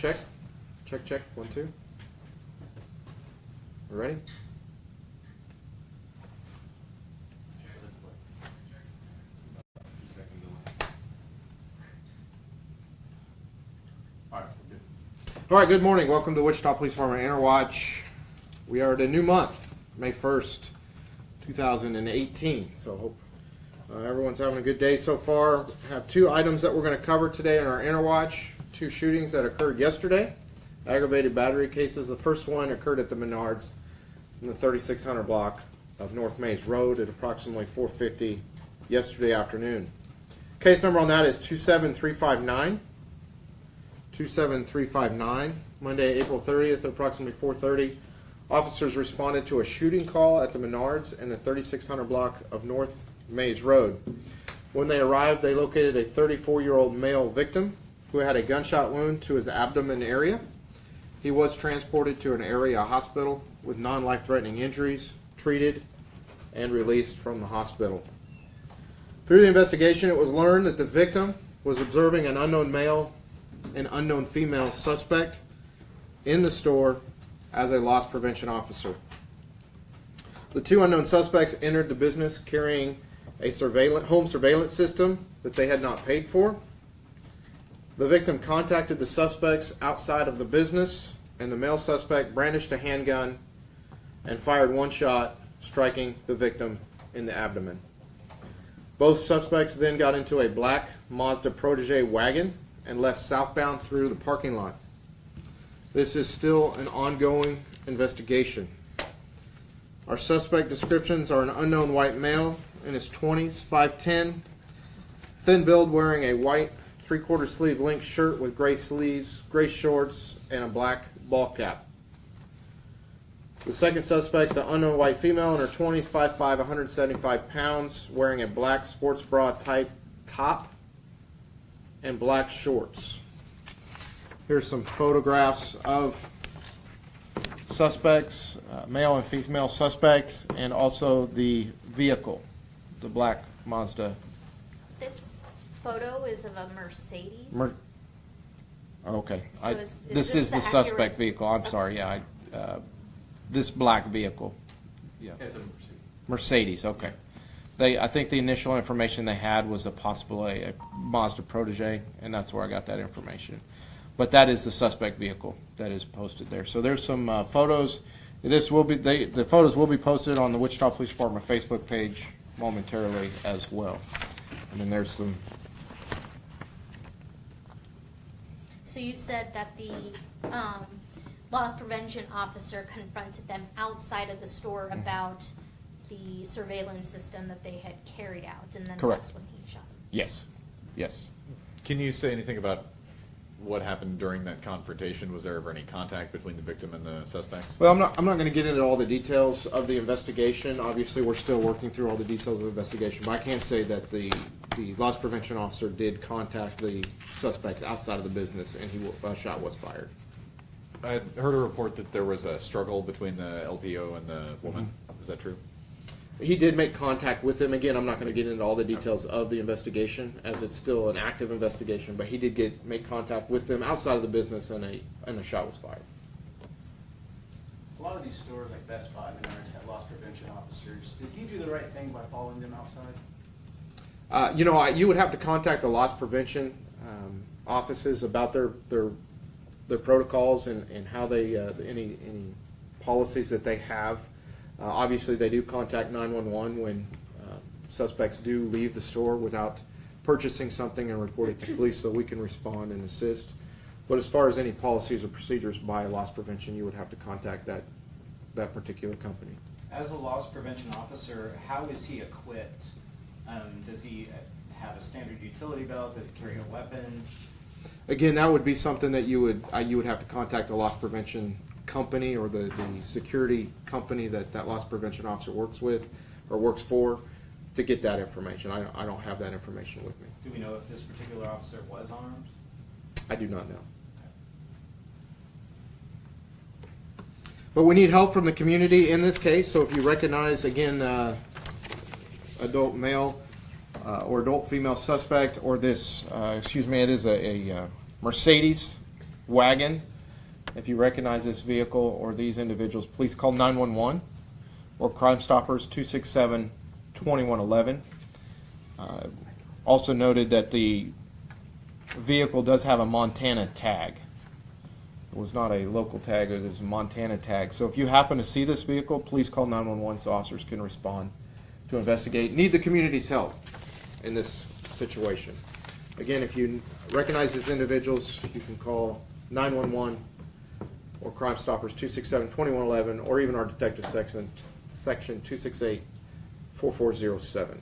Check. Check, check. 1, 2. We ready? All right, good morning. Welcome to Wichita Police Department Interwatch. We are at a new month, May 1st, 2018. So I hope everyone's having a good day so far. I have 2 items that we're going to cover today in our Interwatch. 2 shootings that occurred yesterday, aggravated battery cases. The first one occurred at the Menards in the 3600 block of North Mays Road at approximately 4:50 yesterday afternoon. Case number on that is 27359. 27359, Monday, April 30th at approximately 4:30. Officers responded to a shooting call at the Menards in the 3600 block of North Mays Road. When they arrived, they located a 34-year-old male victim who had a gunshot wound to his abdomen area. He was transported to an area hospital with non-life-threatening injuries, treated, and released from the hospital. Through the investigation, it was learned that the victim was observing an unknown male and unknown female suspect in the store as a loss prevention officer. The 2 unknown suspects entered the business carrying a home surveillance system that they had not paid for. The victim contacted the suspects outside of the business, and the male suspect brandished a handgun and fired 1 shot, striking the victim in the abdomen. Both suspects then got into a black Mazda Protege wagon and left southbound through the parking lot. This is still an ongoing investigation. Our suspect descriptions are an unknown white male in his 20s, 5'10", thin build, wearing a white 3/4 sleeve link shirt with gray sleeves, gray shorts, and a black ball cap. The second suspect's an unknown white female in her 20s, 5'5", 175 pounds, wearing a black sports bra type top and black shorts. Here's some photographs of suspects, male and female suspects, and also the vehicle, the black Mazda. This photo is of a Mercedes. Okay. So this is the suspect vehicle. I'm sorry. Yeah. This black vehicle. Yeah. It's a Mercedes. Okay. I think the initial information they had was possibly a Mazda Protege, and that's where I got that information. But that is the suspect vehicle that is posted there. So there's some photos. The photos will be posted on the Wichita Police Department Facebook page momentarily as well. And then there's some. So you said that the loss prevention officer confronted them outside of the store about the surveillance system that they had carried out, and then Correct. That's when he shot them. Yes. Yes. Can you say anything about what happened during that confrontation? Was there ever any contact between the victim and the suspects? Well, I'm not going to get into all the details of the investigation. Obviously, we're still working through all the details of the investigation, but I can say that the loss prevention officer did contact the suspects outside of the business, and a shot was fired. I heard a report that there was a struggle between the LPO and the woman. Mm-hmm. Is that true? He did make contact with him. Again, I'm not going to get into all the details of the investigation, as it's still an active investigation, but he did make contact with them outside of the business, and a shot was fired. A lot of these stores, like Best Buy, Menards, have loss prevention officers. Did he do the right thing by following them outside? You would have to contact the loss prevention offices about their protocols and how they any policies that they have. Obviously, they do contact 911 when suspects do leave the store without purchasing something and report it to police, so we can respond and assist. But as far as any policies or procedures by loss prevention, you would have to contact that particular company. As a loss prevention officer, how is he equipped? Does he have a standard utility belt? Does he carry a weapon? Again, that would be something that you would have to contact the loss prevention company or the security company that loss prevention officer works with or works for to get that information. I don't have that information with me. Do we know if this particular officer was armed? I do not know. But we need help from the community in this case, so if you recognize, again, adult male or adult female suspect, or this, it is a Mercedes wagon. If you recognize this vehicle or these individuals, please call 911 or Crime Stoppers 267-2111. Also noted that the vehicle does have a Montana tag. It was not a local tag, it is a Montana tag. So if you happen to see this vehicle, please call 911 so officers can respond to investigate. Need the community's help in this situation. Again, if you recognize these individuals, you can call 911 or Crime Stoppers 267-2111 or even our detective section 268-4407.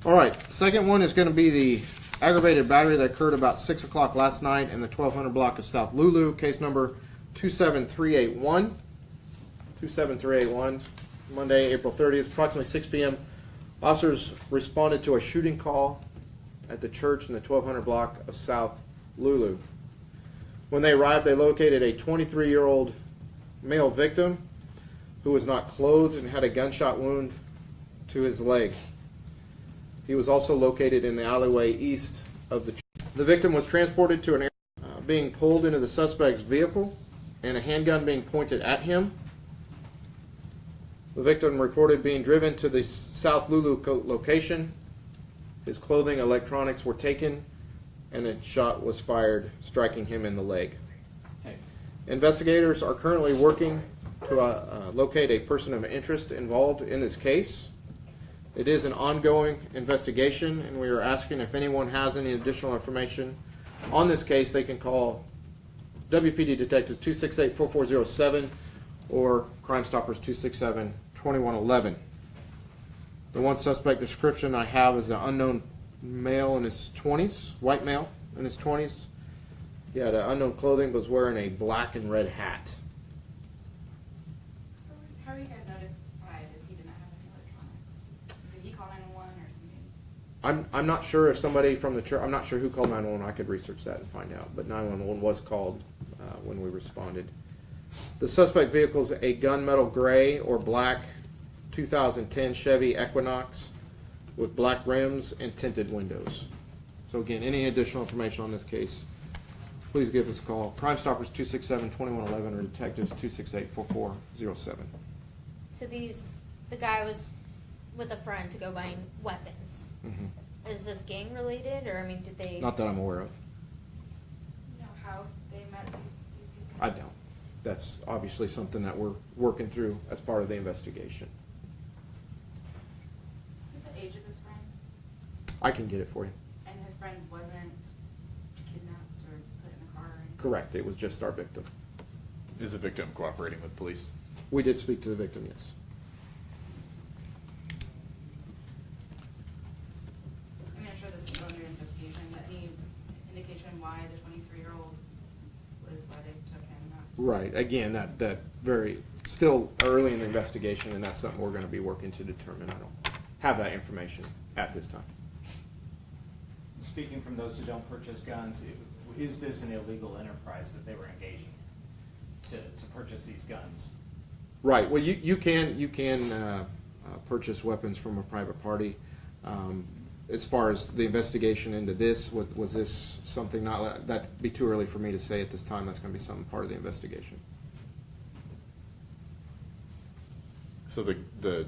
All right, second one is going to be the aggravated battery that occurred about 6 o'clock last night in the 1200 block of South Lulu, case number 27381. 27381, Monday, April 30th, approximately 6 p.m. Officers responded to a shooting call at the church in the 1200 block of South Lulu. When they arrived, they located a 23-year-old male victim who was not clothed and had a gunshot wound to his leg. He was also located in the alleyway east of the church. The victim was transported to an area being pulled into the suspect's vehicle and a handgun being pointed at him. The victim reported being driven to the South Lulu location. His clothing, electronics were taken, and a shot was fired, striking him in the leg. Okay. Investigators are currently working to locate a person of interest involved in this case. It is an ongoing investigation, and we are asking if anyone has any additional information on this case, they can call WPD Detectives 268-4407 or Crime Stoppers 267-2111. The one suspect description I have is an unknown male in his 20s, white male in his 20s. He had unknown clothing, but was wearing a black and red hat. How are you guys notified if he did not have any electronics? Did he call 911 or something? I'm not sure if somebody from the church, I'm not sure who called 911. I could research that and find out, but 911 was called when we responded. The suspect vehicle is a gunmetal gray or black 2010 Chevy Equinox with black rims and tinted windows. So again, any additional information on this case, please give us a call. Crime Stoppers 267-2111 or Detectives 268-4407. So the guy was with a friend to go buying weapons. Mhm. Is this gang related, or I mean, did they? Not that I'm aware of. You know how they met these people? I don't. That's obviously something that we're working through as part of the investigation. What's the age of his friend? I can get it for you. And his friend wasn't kidnapped or put in the car or anything? Correct. It was just our victim. Is the victim cooperating with police? We did speak to the victim, yes. I mean, I'm sure this is under investigation, but any indication why the 23-year-old was why they took him? Right. Again, that very still early in the investigation, and that's something we're going to be working to determine. I don't have that information at this time. Speaking from those who don't purchase guns, is this an illegal enterprise that they were engaging in to purchase these guns? Right. Well, you can purchase weapons from a private party. As far as the investigation into this, was this something not that'd be too early for me to say at this time. That's going to be something part of the investigation. So the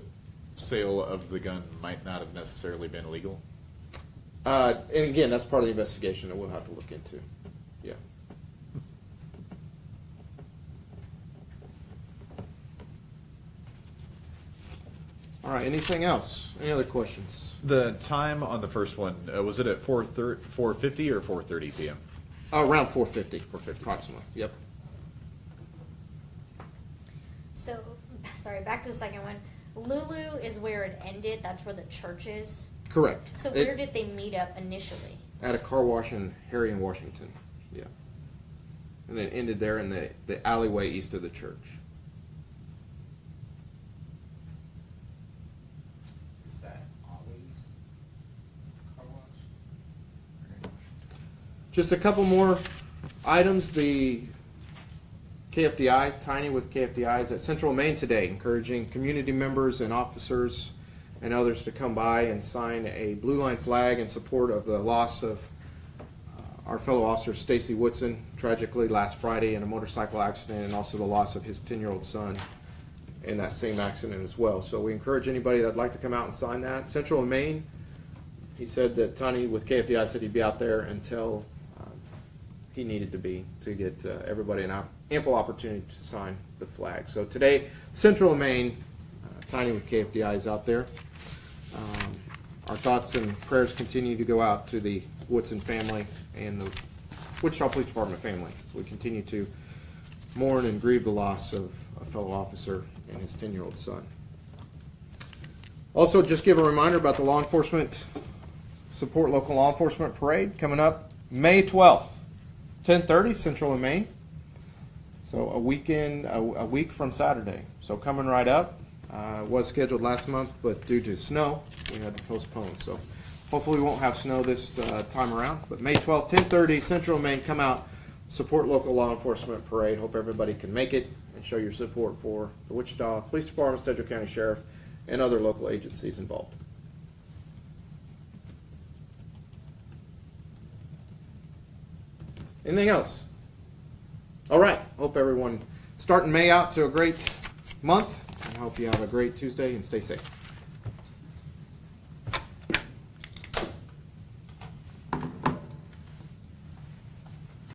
sale of the gun might not have necessarily been illegal? And again, that's part of the investigation that we'll have to look into. Yeah. All right. Anything else? Any other questions? The time on the first one, was it at 4:50 or 4:30 p.m.? Around 4:50. 4:50, approximately. Yep. So, sorry, back to the second one. Lulu is where it ended. That's where the church is. Correct. So where did they meet up initially? At a car wash in Harry and Washington. Yeah. And it ended there in the alleyway east of the church. Is that always car wash? Just a couple more items. The KFDI, Tiny with KFDI, is at Central Maine today, encouraging community members and officers and others to come by and sign a blue line flag in support of the loss of our fellow officer Stacy Woodson, tragically last Friday in a motorcycle accident, and also the loss of his 10-year-old son in that same accident as well. So we encourage anybody that'd like to come out and sign that. Central and Main, he said that Tony with KFDI said he'd be out there until he needed to be, to get everybody an ample opportunity to sign the flag. So today, Central and Main, Tiny with KFDI is out there. Our thoughts and prayers continue to go out to the Woodson family and the Wichita Police Department family. We continue to mourn and grieve the loss of a fellow officer and his 10-year-old son. Also, just give a reminder about the Law Enforcement Support Local Law Enforcement Parade coming up May 12th, 10:30, Central and Main. So a week from Saturday. So coming right up. Was scheduled last month, but due to snow, we had to postpone. So hopefully we won't have snow this time around. But May 12th, 10:30, Central Maine, come out, support local law enforcement parade. Hope everybody can make it and show your support for the Wichita Police Department, Sedgwick County Sheriff, and other local agencies involved. Anything else? All right. Hope everyone starting May out to a great month. I hope you have a great Tuesday and stay safe.